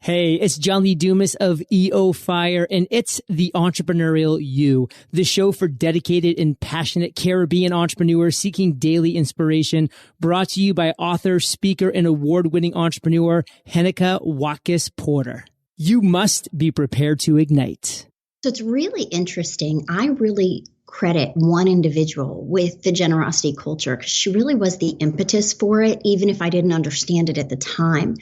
Hey, it's John Lee Dumas of EO Fire, and it's the Entrepreneurial You, the show for dedicated and passionate Caribbean entrepreneurs seeking daily inspiration, brought to you by author, speaker, and award-winning entrepreneur Heneka Watkis-Porter. You must be prepared to ignite. So it's really interesting. I really credit one individual with the generosity culture because she really was the impetus for it, even if I didn't understand it at the time.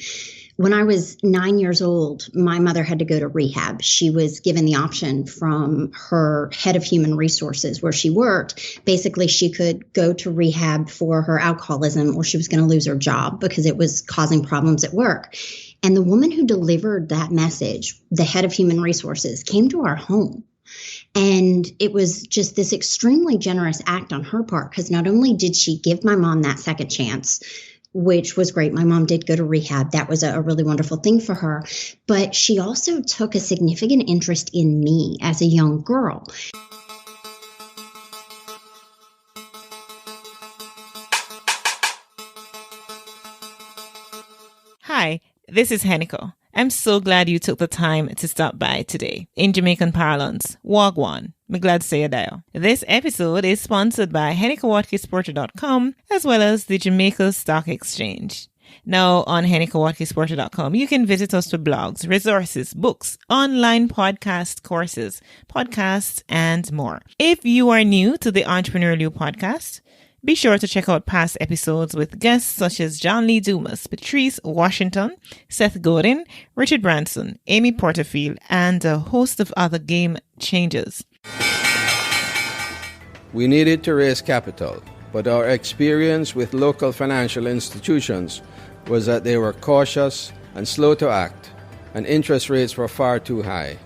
When I was 9 years old, my mother had to go to rehab. She was given the option from her head of human resources where she worked. Basically, she could go to rehab for her alcoholism or she was going to lose her job because it was causing problems at work. And the woman who delivered that message, the head of human resources, came to our home. And it was just this extremely generous act on her part because not only did she give my mom that second chance, which was great. My mom did go to rehab. That was a really wonderful thing for her. But she also took a significant interest in me as a young girl. Hi, this is Heneka. I'm so glad you took the time to stop by today. In Jamaican parlance, Wagwan. I'm glad to say it there. This episode is sponsored by HenekaWatkis-Porter.com as well as the Jamaica Stock Exchange. Now on HenekaWatkis-Porter.com, you can visit us for blogs, resources, books, online podcast courses, podcasts, and more. If you are new to the Entrepreneurial You podcast, be sure to check out past episodes with guests such as John Lee Dumas, Patrice Washington, Seth Godin, Richard Branson, Amy Porterfield, and a host of other game changers. We needed to raise capital, but our experience with local financial institutions was that they were cautious and slow to act, and interest rates were far too high.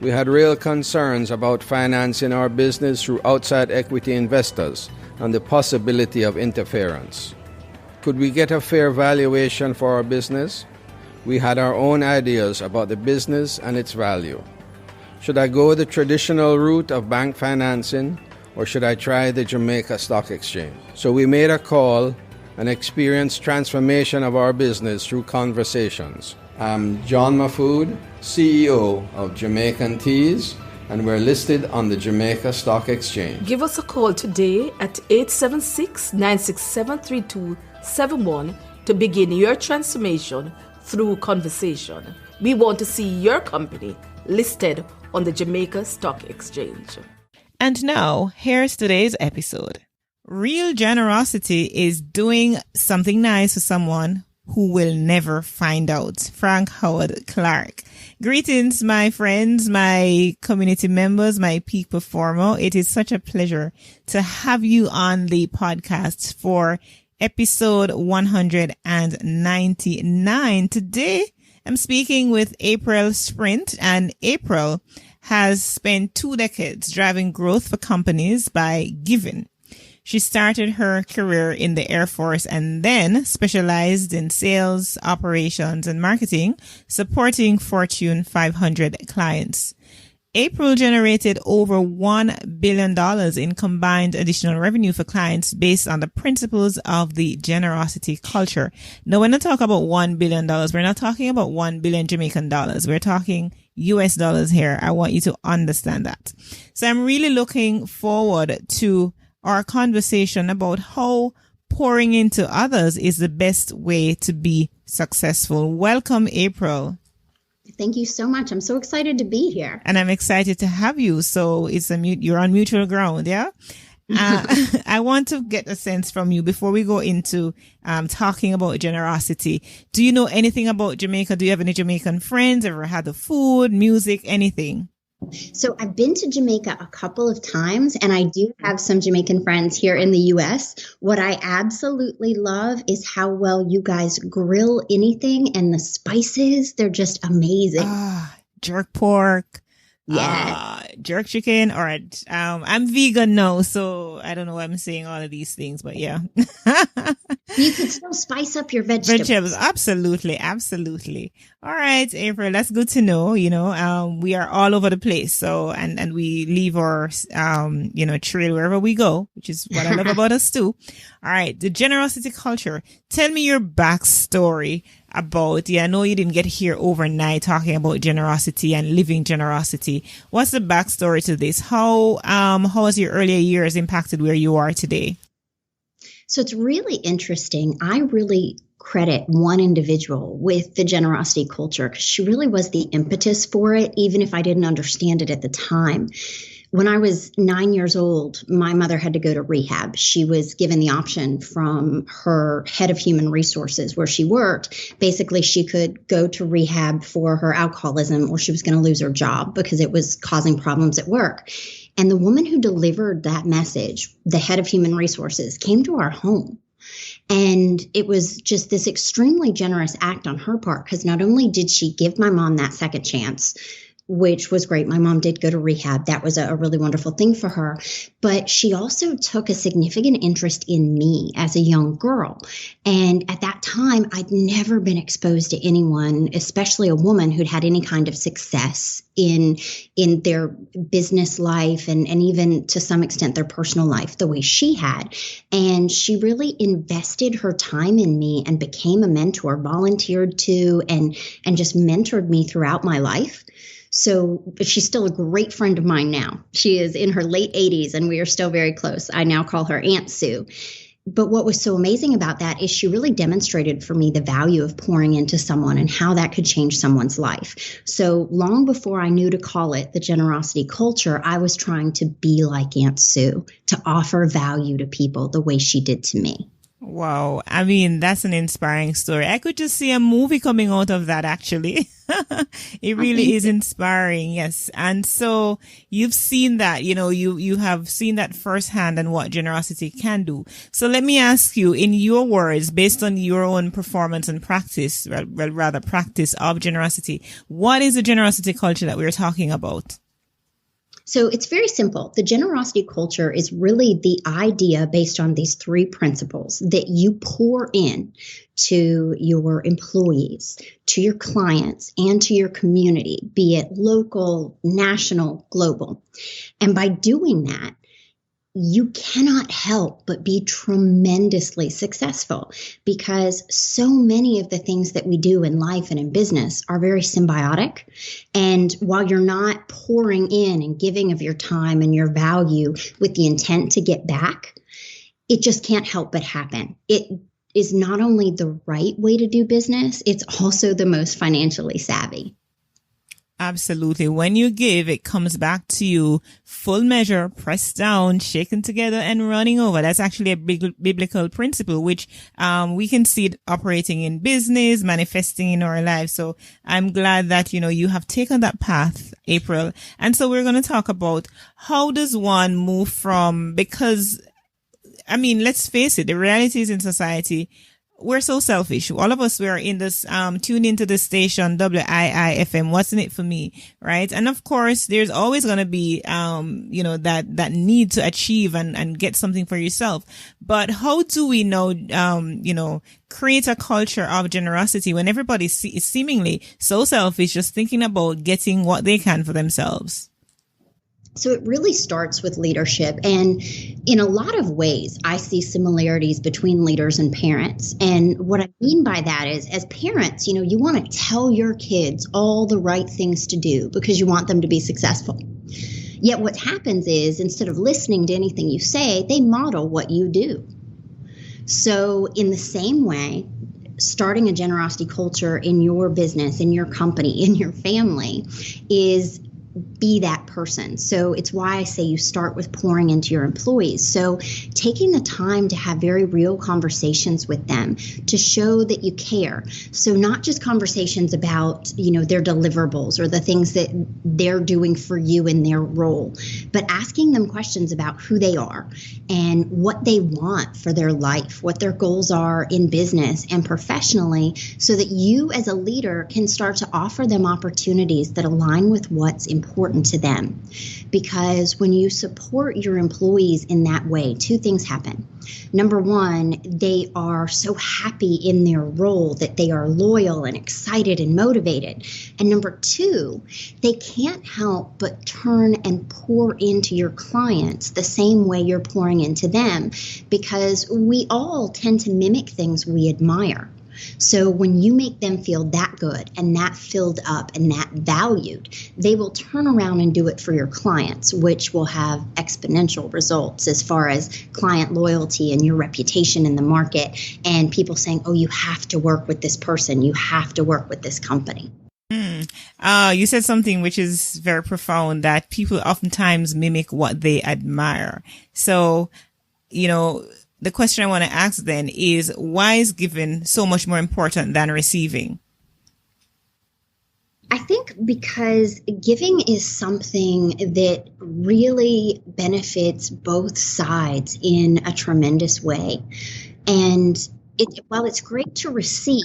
We had real concerns about financing our business through outside equity investors and the possibility of interference. Could we get a fair valuation for our business? We had our own ideas about the business and its value. Should I go the traditional route of bank financing, or should I try the Jamaica Stock Exchange? So we made a call and experienced transformation of our business through conversations. I'm John Mahfood, CEO of Jamaican Teas, and we're listed on the Jamaica Stock Exchange. Give us a call today at 876-967-3271 to begin your transformation through conversation. We want to see your company listed on the Jamaica Stock Exchange. And now, here's today's episode. Real generosity is doing something nice for someone who will never find out. Frank Howard Clark. Greetings, my friends, my community members, my peak performer. It is such a pleasure to have you on the podcast for episode 199. Today, I'm speaking with April Shprintz, and April has spent 2 decades driving growth for companies by giving. She started her career in the Air Force and then specialized in sales, operations, and marketing, supporting Fortune 500 clients. April generated over $1 billion in combined additional revenue for clients based on the principles of the generosity culture. Now, when I talk about $1 billion, we're not talking about 1 billion Jamaican dollars. We're talking US dollars here. I want you to understand that. So I'm really looking forward to our conversation about how pouring into others is the best way to be successful. Welcome, April. Thank you so much. I'm so excited to be here. And I'm excited to have you. So you're on mutual ground, yeah? I want to get a sense from you before we go into talking about generosity. Do you know anything about Jamaica? Do you have any Jamaican friends? Ever had the food, music, anything? So I've been to Jamaica a couple of times, and I do have some Jamaican friends here in the U.S. What I absolutely love is how well you guys grill anything, and the spices, they're just amazing. Jerk pork. Yes. Jerk chicken. All right. I'm vegan now, so I don't know why I'm saying all of these things, but yeah. You could still spice up your vegetables. Absolutely. Absolutely. All right, April, that's good to know. We are all over the place. So, and we leave our, trail wherever we go, which is what I love about us too. All right. The generosity culture. Tell me your backstory. about, I know you didn't get here overnight talking about generosity and living generosity. What's the backstory to this? How has your earlier years impacted where you are today? So it's really interesting. I really credit one individual with the generosity culture because she really was the impetus for it, even if I didn't understand it at the time. When I was 9 years old, my mother had to go to rehab. She was given the option from her head of human resources where she worked. Basically, she could go to rehab for her alcoholism or she was going to lose her job because it was causing problems at work. And the woman who delivered that message, the head of human resources, came to our home. And it was just this extremely generous act on her part because not only did she give my mom that second chance, which was great. My mom did go to rehab. That was a really wonderful thing for her. But she also took a significant interest in me as a young girl. And at that time, I'd never been exposed to anyone, especially a woman who'd had any kind of success in their business life and even to some extent their personal life the way she had. And she really invested her time in me and became a mentor, volunteered to, and just mentored me throughout my life. So she's still a great friend of mine now. She is in her late 80s and we are still very close. I now call her Aunt Sue. But what was so amazing about that is she really demonstrated for me the value of pouring into someone and how that could change someone's life. So long before I knew to call it the generosity culture, I was trying to be like Aunt Sue, to offer value to people the way she did to me. Wow. I mean, that's an inspiring story. I could just see a movie coming out of that, actually. It really is inspiring. Yes. And so you've seen that, you have seen that firsthand and what generosity can do. So let me ask you, in your words, based on your own performance and practice, rather practice of generosity, what is the generosity culture that we're talking about? So it's very simple. The generosity culture is really the idea based on these three principles that you pour in to your employees, to your clients, and to your community, be it local, national, global. And by doing that, you cannot help but be tremendously successful because so many of the things that we do in life and in business are very symbiotic. And while you're not pouring in and giving of your time and your value with the intent to get back, it just can't help but happen. It is not only the right way to do business, it's also the most financially savvy. Absolutely. When you give, it comes back to you full measure, pressed down, shaken together, and running over. That's actually a big biblical principle, which we can see it operating in business, manifesting in our lives. So I'm glad that, you have taken that path, April. And so we're going to talk about how does one move from, because, let's face it, the realities in society, we're so selfish. All of us, we are in this, tune into the station, WIIFM. What's in it for me? Right. And of course, there's always going to be, that need to achieve and get something for yourself. But how do we know, create a culture of generosity when everybody is seemingly so selfish, just thinking about getting what they can for themselves? So it really starts with leadership. And in a lot of ways, I see similarities between leaders and parents. And what I mean by that is, as parents, you want to tell your kids all the right things to do because you want them to be successful. Yet what happens is, instead of listening to anything you say, they model what you do. So in the same way, starting a generosity culture in your business, in your company, in your family is be that person. So it's why I say you start with pouring into your employees. So taking the time to have very real conversations with them to show that you care. So not just conversations about, their deliverables or the things that they're doing for you in their role, but asking them questions about who they are and what they want for their life, what their goals are in business and professionally, so that you as a leader can start to offer them opportunities that align with what's important to them. Because when you support your employees in that way, two things happen. Number one, they are so happy in their role that they are loyal and excited and motivated. And number two, they can't help but turn and pour into your clients the same way you're pouring into them, because we all tend to mimic things we admire. So when you make them feel that good and that filled up and that valued, they will turn around and do it for your clients, which will have exponential results as far as client loyalty and your reputation in the market, and people saying, oh, you have to work with this person, you have to work with this company. You said something which is very profound, that people oftentimes mimic what they admire. So, the question I want to ask then is, why is giving so much more important than receiving? I think because giving is something that really benefits both sides in a tremendous way. And while it's great to receive,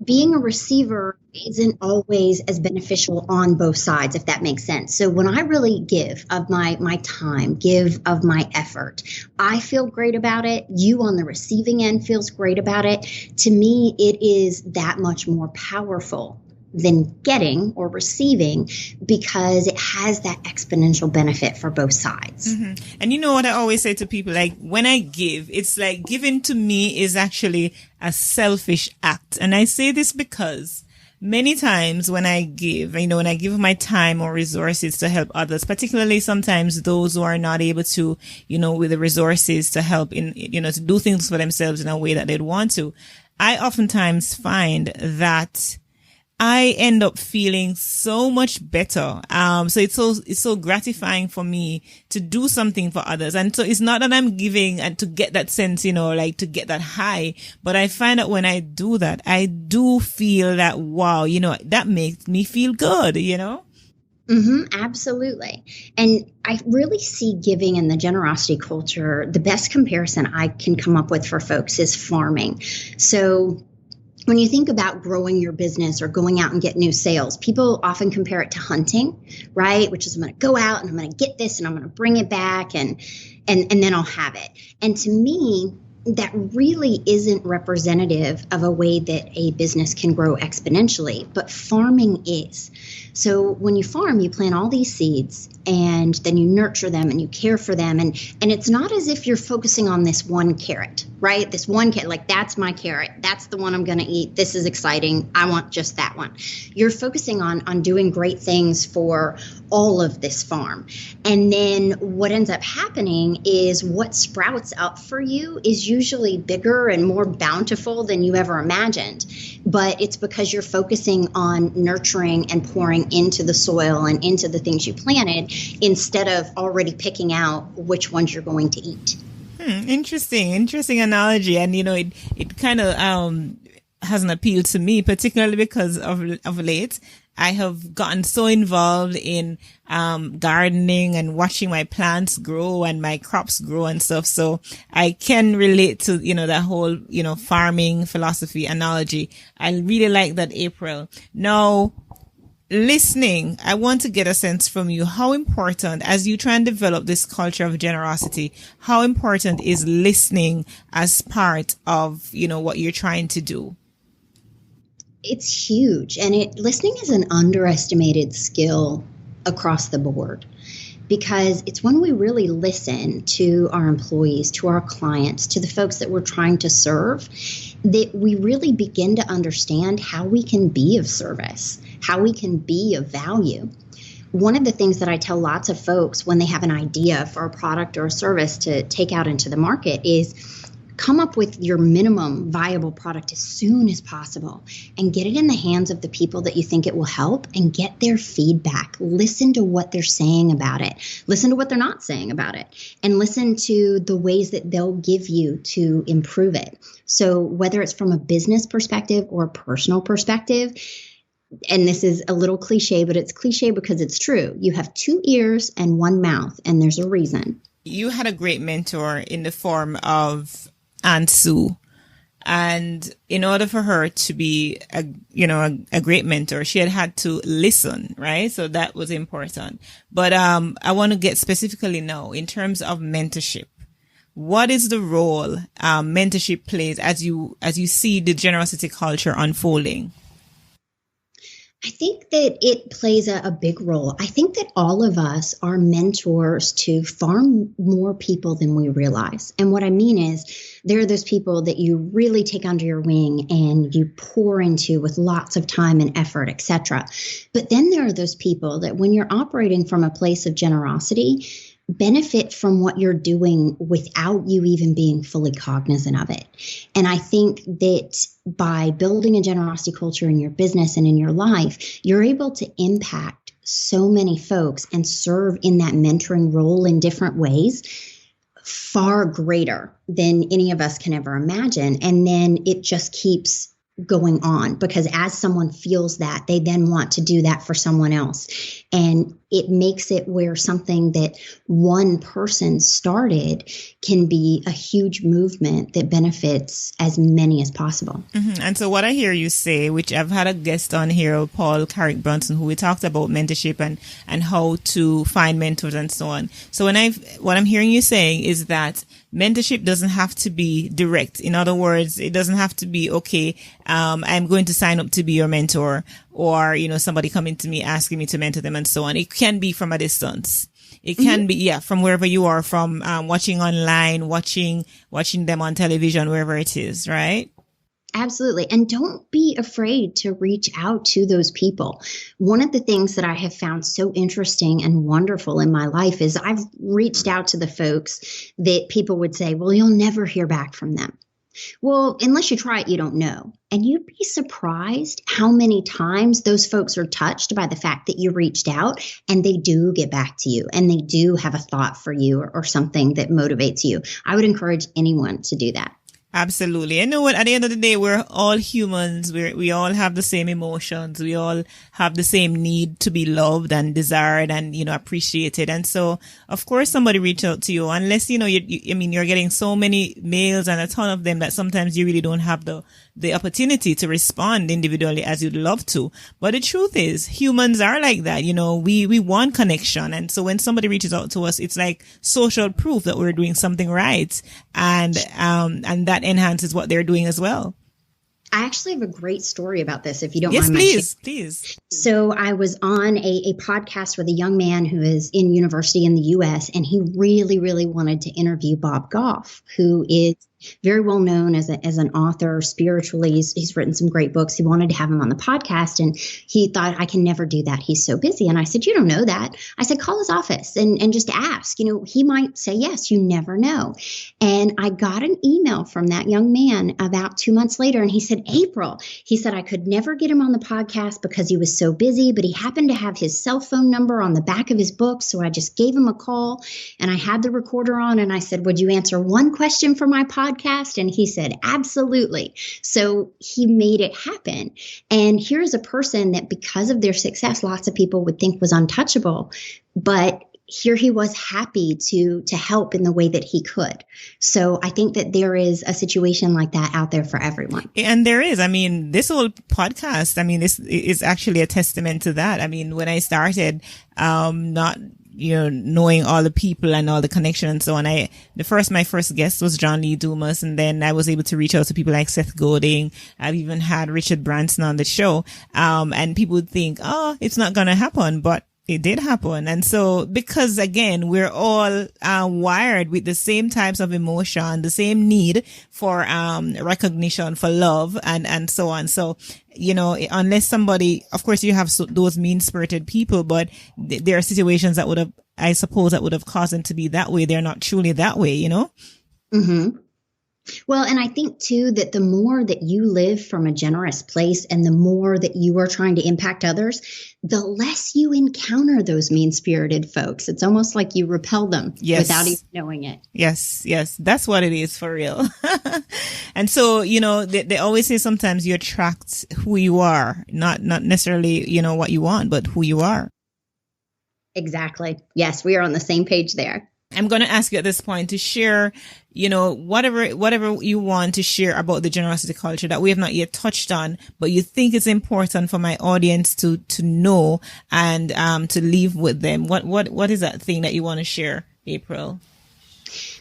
being a receiver isn't always as beneficial on both sides, if that makes sense. So when I really give of my time, give of my effort, I feel great about it. You on the receiving end feels great about it. To me, it is that much more powerful than getting or receiving, because it has that exponential benefit for both sides. Mm-hmm. And you know what I always say to people, like when I give, it's like giving to me is actually a selfish act. And I say this because many times when I give, when I give my time or resources to help others, particularly sometimes those who are not able to, with the resources to help in, to do things for themselves in a way that they'd want to, I oftentimes find that I end up feeling so much better. So it's so gratifying for me to do something for others. And so it's not that I'm giving and to get that sense, like to get that high, but I find that when I do that, I do feel that, wow, that makes me feel good, Absolutely. And I really see giving in the generosity culture. The best comparison I can come up with for folks is farming. So when you think about growing your business or going out and get new sales, people often compare it to hunting, right? Which is, I'm going to go out and I'm going to get this and I'm going to bring it back and then I'll have it. And to me, that really isn't representative of a way that a business can grow exponentially, but farming is. So when you farm, you plant all these seeds and then you nurture them and you care for them. And it's not as if you're focusing on this one carrot, right? This one carrot, like that's my carrot. That's the one I'm going to eat. This is exciting. I want just that one. You're focusing on doing great things for all of this farm. And then what ends up happening is what sprouts out for you is usually bigger and more bountiful than you ever imagined. But it's because you're focusing on nurturing and pouring into the soil and into the things you planted instead of already picking out which ones you're going to eat. Interesting analogy. And, it kind of has an appeal to me, particularly because of late, I have gotten so involved in gardening and watching my plants grow and my crops grow and stuff. So I can relate to, that whole, farming philosophy analogy. I really like that, April. Now, listening, I want to get a sense from you, how important, as you try and develop this culture of generosity, how important is listening as part of, what you're trying to do? It's huge. And listening is an underestimated skill across the board, because it's when we really listen to our employees, to our clients, to the folks that we're trying to serve, that we really begin to understand how we can be of service, how we can be of value. One of the things that I tell lots of folks when they have an idea for a product or a service to take out into the market is come up with your minimum viable product as soon as possible and get it in the hands of the people that you think it will help and get their feedback. Listen to what they're saying about it. Listen to what they're not saying about it, and listen to the ways that they'll give you to improve it. So whether it's from a business perspective or a personal perspective, and this is a little cliche, but it's cliche because it's true. You have 2 ears and 1 mouth, and there's a reason. You had a great mentor in the form of Aunt Sue. And in order for her to be a great mentor, she had to listen, right? So that was important. But I want to get specifically now in terms of mentorship. What is the role mentorship plays as you see the generosity culture unfolding? I think that it plays a big role. I think that all of us are mentors to far more people than we realize. And what I mean is, there are those people that you really take under your wing and you pour into with lots of time and effort, etc. But then there are those people that when you're operating from a place of generosity, benefit from what you're doing without you even being fully cognizant of it. And I think that by building a generosity culture in your business and in your life, you're able to impact so many folks and serve in that mentoring role in different ways, far greater than any of us can ever imagine. And then it just keeps going on, because as someone feels that, they then want to do that for someone else. And it makes it where something that one person started can be a huge movement that benefits as many as possible. Mm-hmm. And so what I hear you say, which I've had a guest on here, Paul Carrick Brunson, who we talked about mentorship and how to find mentors and so on. So what I'm hearing you saying is that mentorship doesn't have to be direct. In other words, it doesn't have to be, okay, I'm going to sign up to be your mentor, or, somebody coming to me asking me to mentor them and so on. It can be from a distance. It can be, from wherever you are, from watching online, watching them on television, wherever it is, right? Absolutely. And don't be afraid to reach out to those people. One of the things that I have found so interesting and wonderful in my life is I've reached out to the folks that people would say, well, you'll never hear back from them. Well, unless you try it, you don't know. And you'd be surprised how many times those folks are touched by the fact that you reached out and they do get back to you and they do have a thought for you or something that motivates you. I would encourage anyone to do that. Absolutely. And know what? At the end of the day, we're all humans. We all have the same emotions. We all have the same need to be loved and desired and, appreciated. And so, of course, somebody reach out to you unless, you're getting so many mails and a ton of them that sometimes you really don't have the opportunity to respond individually as you'd love to. But the truth is, humans are like that. We want connection. And so when somebody reaches out to us, it's like social proof that we're doing something right. And that enhances what they're doing as well. I actually have a great story about this, if you don't mind. Yes, please. So I was on a podcast with a young man who is in university in the U.S., and he really, really wanted to interview Bob Goff, who is very well known as an author spiritually. He's written some great books. He wanted to have him on the podcast, and he thought, I can never do that. He's so busy. And I said, you don't know that. I said, call his office and just ask. He might say yes. You never know. And I got an email from that young man about 2 months later, and he said, April, he said, I could never get him on the podcast because he was so busy, but he happened to have his cell phone number on the back of his book. So I just gave him a call, and I had the recorder on, and I said, would you answer one question for my podcast? And he said, absolutely. So he made it happen. And here's a person that, because of their success, lots of people would think was untouchable, but here he was, happy to help in the way that he could. So I think that there is a situation like that out there for everyone. And there is. This whole podcast, this is actually a testament to that. When I started, not knowing all the people and all the connection and so on. My first guest was John Lee Dumas, and then I was able to reach out to people like Seth Godin. I've even had Richard Branson on the show. And people would think, oh, it's not going to happen, but it did happen. And so, because again, we're all wired with the same types of emotion, the same need for recognition, for love, and so on. So, unless somebody, of course, you have those mean-spirited people, but there are situations that would have caused them to be that way. They're not truly that way, Mm-hmm. Well, and I think, too, that the more that you live from a generous place and the more that you are trying to impact others, the less you encounter those mean-spirited folks. It's almost like you repel them without even knowing it. Yes. That's what it is for real. And so, they always say sometimes you attract who you are, not necessarily, what you want, but who you are. Exactly. Yes, we are on the same page there. I'm going to ask you at this point to share, whatever you want to share about the generosity culture that we have not yet touched on, but you think it's important for my audience to know and to leave with them. What is that thing that you want to share, April?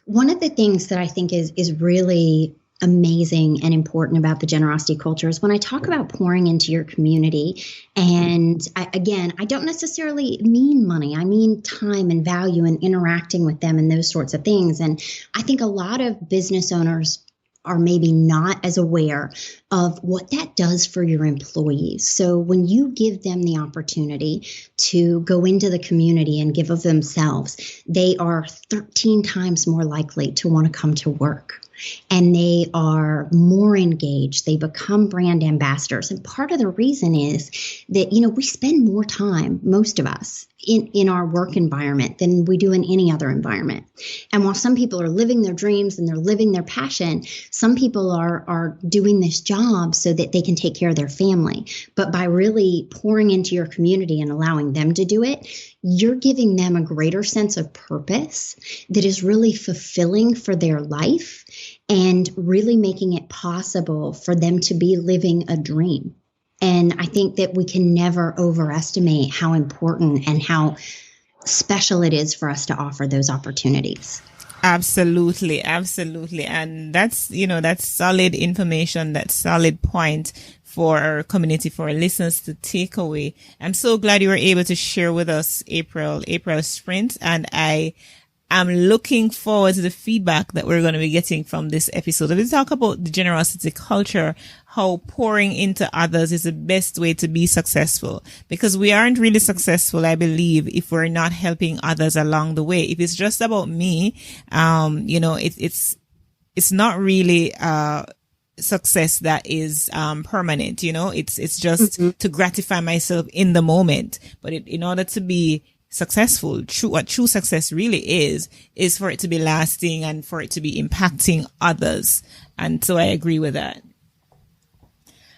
One of the things that I think is really amazing and important about the generosity culture is when I talk about pouring into your community. And I don't necessarily mean money. I mean time and value and interacting with them and those sorts of things. And I think a lot of business owners are maybe not as aware of what that does for your employees. So when you give them the opportunity to go into the community and give of themselves, they are 13 times more likely to want to come to work. And they are more engaged. They become brand ambassadors. And part of the reason is that, we spend more time, most of us, in our work environment than we do in any other environment. And while some people are living their dreams and they're living their passion, some people are doing this job so that they can take care of their family. But by really pouring into your community and allowing them to do it, you're giving them a greater sense of purpose that is really fulfilling for their life and really making it possible for them to be living a dream. And I think that we can never overestimate how important and how special it is for us to offer those opportunities. Absolutely. Absolutely. And that's solid information, that's solid point for our community, for our listeners to take away. I'm so glad you were able to share with us, April Shprintz, and I'm looking forward to the feedback that we're going to be getting from this episode. We talk about the generosity culture, how pouring into others is the best way to be successful, because we aren't really successful, I believe, if we're not helping others along the way. If it's just about me, it's not really, success that is permanent. It's just to gratify myself in the moment. But in order to be successful, what true success really is for it to be lasting and for it to be impacting others. And so I agree with that.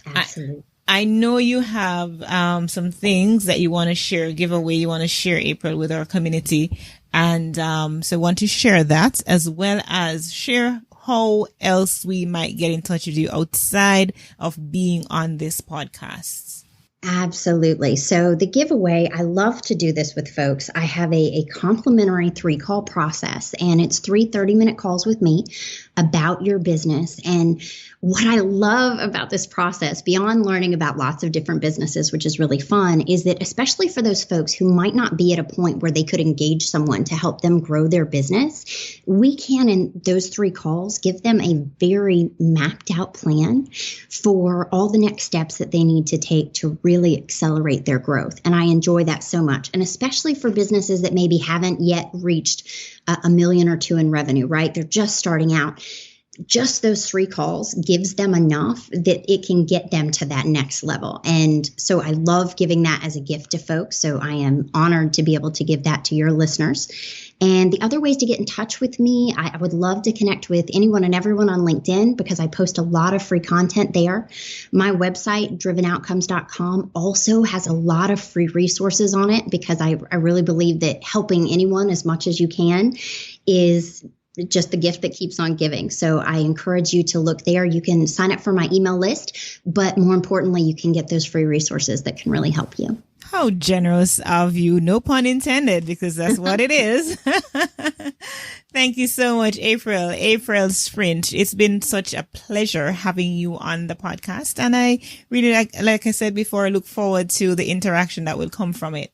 Absolutely. I know you have some things that you want to share, giveaway you want to share, April, with our community. And so I want to share that, as well as share how else we might get in touch with you outside of being on this podcast. Absolutely. So the giveaway, I love to do this with folks. I have a complimentary 3-call process, and it's 3 30-minute calls with me about your business. And what I love about this process, beyond learning about lots of different businesses, which is really fun, is that especially for those folks who might not be at a point where they could engage someone to help them grow their business, we can, in those 3 calls, give them a very mapped out plan for all the next steps that they need to take to really accelerate their growth. And I enjoy that so much. And especially for businesses that maybe haven't yet reached $1 million or $2 million in revenue, right? They're just starting out. Just those 3 calls gives them enough that it can get them to that next level. And so I love giving that as a gift to folks. So I am honored to be able to give that to your listeners. And the other ways to get in touch with me, I would love to connect with anyone and everyone on LinkedIn, because I post a lot of free content there. My website, drivenoutcomes.com, also has a lot of free resources on it, because I really believe that helping anyone as much as you can is just the gift that keeps on giving. So I encourage you to look there. You can sign up for my email list, but more importantly, you can get those free resources that can really help you. How generous of you. No pun intended, because that's what it is. Thank you so much, April Shprintz. It's been such a pleasure having you on the podcast. And I really, like I said before, I look forward to the interaction that will come from it.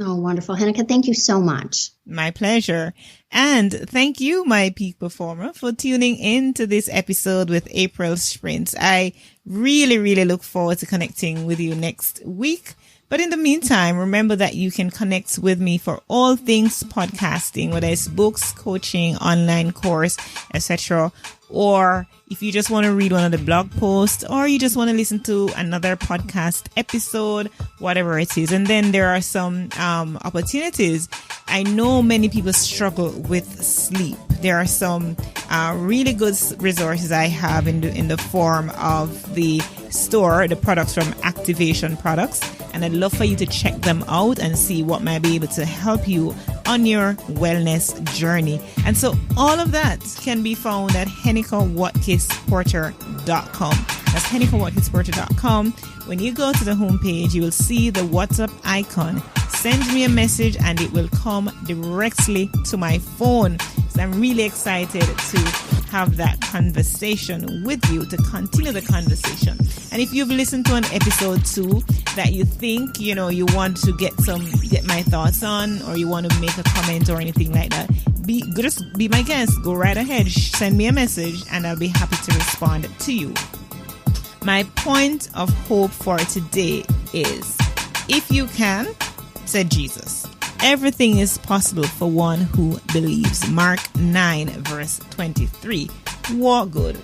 Oh, wonderful. Heneka, thank you so much. My pleasure. And thank you, my peak performer, for tuning in to this episode with April Shprintz. I really, really look forward to connecting with you next week. But in the meantime, remember that you can connect with me for all things podcasting, whether it's books, coaching, online course, etc. Or if you just want to read one of the blog posts, or you just want to listen to another podcast episode, whatever it is. And then there are some opportunities. I know many people struggle with sleep. There are some really good resources I have in the form of the store, the products from Activation Products. And I'd love for you to check them out and see what might be able to help you on your wellness journey. And so all of that can be found at HenekaWatkis-Porter.com. That's HenekaWatkis-Porter.com. When you go to the homepage, you will see the WhatsApp icon. Send me a message and it will come directly to my phone. So I'm really excited to have that conversation with you, to continue the conversation. And if you've listened to an episode 2 that you think, you want to get my thoughts on, or you want to make a comment or anything like that, just be my guest. Go right ahead, send me a message, and I'll be happy to respond to you. My point of hope for today is, if you can, said Jesus, everything is possible for one who believes. Mark 9 verse 23. Walk good,